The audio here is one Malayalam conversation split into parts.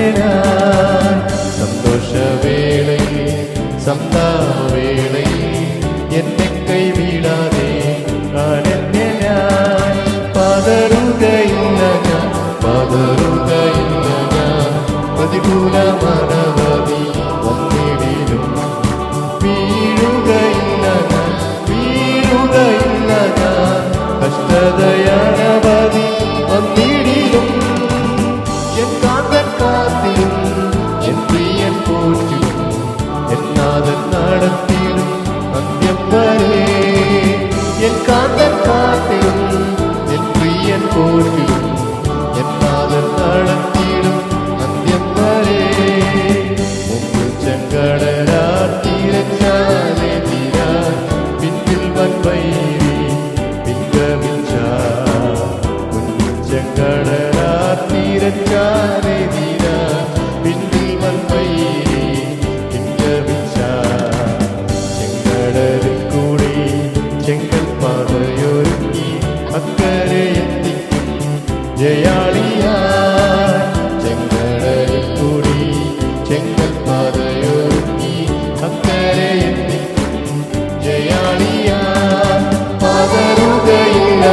അനന്യനാൻ സന്തോഷവേളയിൽ സന്താപവേളയിൽ എന്നെ കൈവിടാതെ അനന്യനാൻ പതറുകയില്ല ഞാൻ പ്രതികൂലമനവധി വന്നിടിലും വീഴുകയില്ല ഞാൻ കഷ്ടതയനവധി വന്നിടിലും എൻ കാന്തൻ കാത്തിലും എൻ പ്രിയൻ പോറ്റിലും എന്നാഥൻ നടത്തിലും അന്ത്യം വരെ എൻ കാന്തൻ കാത്തിലും എൻ പ്രിയൻ പോറ്റിലും എന്നാഥൻ നടത്തിലും അന്ത്യം വരെ മുമ്പിൽ ചെങ്കടലാത്തിരച്ചാലെ തീരാൻ പിന്നിൽ വൻവൈരി പിൻഗമിച്ച മുന്നിൽ ചെങ്കടലാത്തിരച്ചാലെ തീരാൻ പിന്നിൽ വൻവൈരി പിൻഗമിച്ച ചെങ്കടലിൽ കൂടി ചെങ്കൽ പാതയൊരുങ്ങി അക്കരെ എത്തിക്കും ജയാളിയാൻ ചെങ്കടലിൽ കൂടി ചെങ്കൽ പാതയൊരുങ്ങി അക്കരെ എത്തിക്കും ജയാളിയാൻ പതറുകയില്ല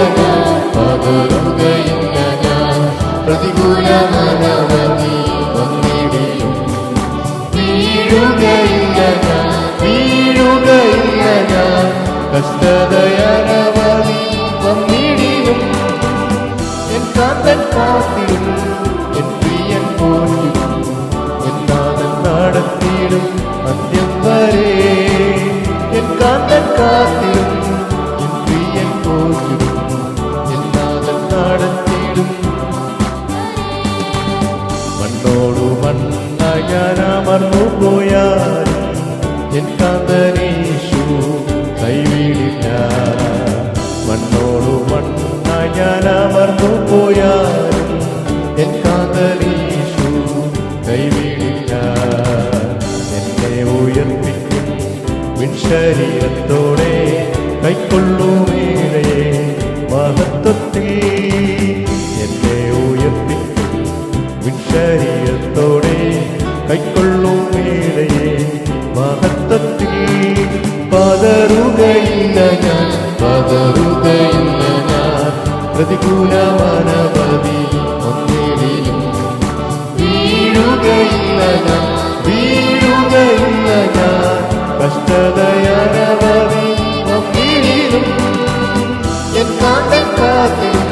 ഞാൻ പ്രതികൂലമനവധി വന്നിടിലും വീഴുകയില്ല ഞാൻ കഷ്ടതയനവധി വന്നിടിലും എൻ കാന്തൻ കാത്തിലും എൻ പ്രിയൻ പോറ്റിലും എന്നാഥൻ നടത്തിയിടും അന്ത്യം വരെ എൻ കാന്തൻ കാത്തിലും എൻ പ്രിയൻ പോറ്റിലും എന്നാഥൻ നടത്തിയിടും മണ്ണോടു മണ്ണായി ഞാൻ അമർന്നു പോയാലും എൻ കാന്തനീശു കൈവിടില്ല മണ്ണോടു മണ്ണായി ഞാൻ അമർന്നു പോയാലും എൻ കാന്തനീശു കൈവിടില്ല എന്നെ ഉയർപ്പിക്കും വിൻശരീരത്തോടെ കൈക്കൊള്ളുമേളെ മഹത്വത്തിൽ എന്നെ ഉയർപ്പിക്കും വിൻശരീരത്തോടെ കൈക്കൊള്ളുമേളെ മഹത്വത്തിൽ പതറുകയില്ല ഞാൻ പ്രതികൂലമനവധി വന്നിടിലും വീഴുകയില്ല ഞാൻ കഷ്ടതയനവധി വന്നിടിലും എൻ കാന്തൻ കാത്തിലും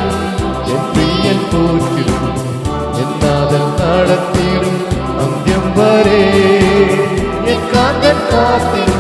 എൻ പ്രിയൻ പോറ്റിലും എന്നാഥൻ നടത്തിയിടും അന്ത്യം വരെ എൻ കാന്തൻ കാത്തിലും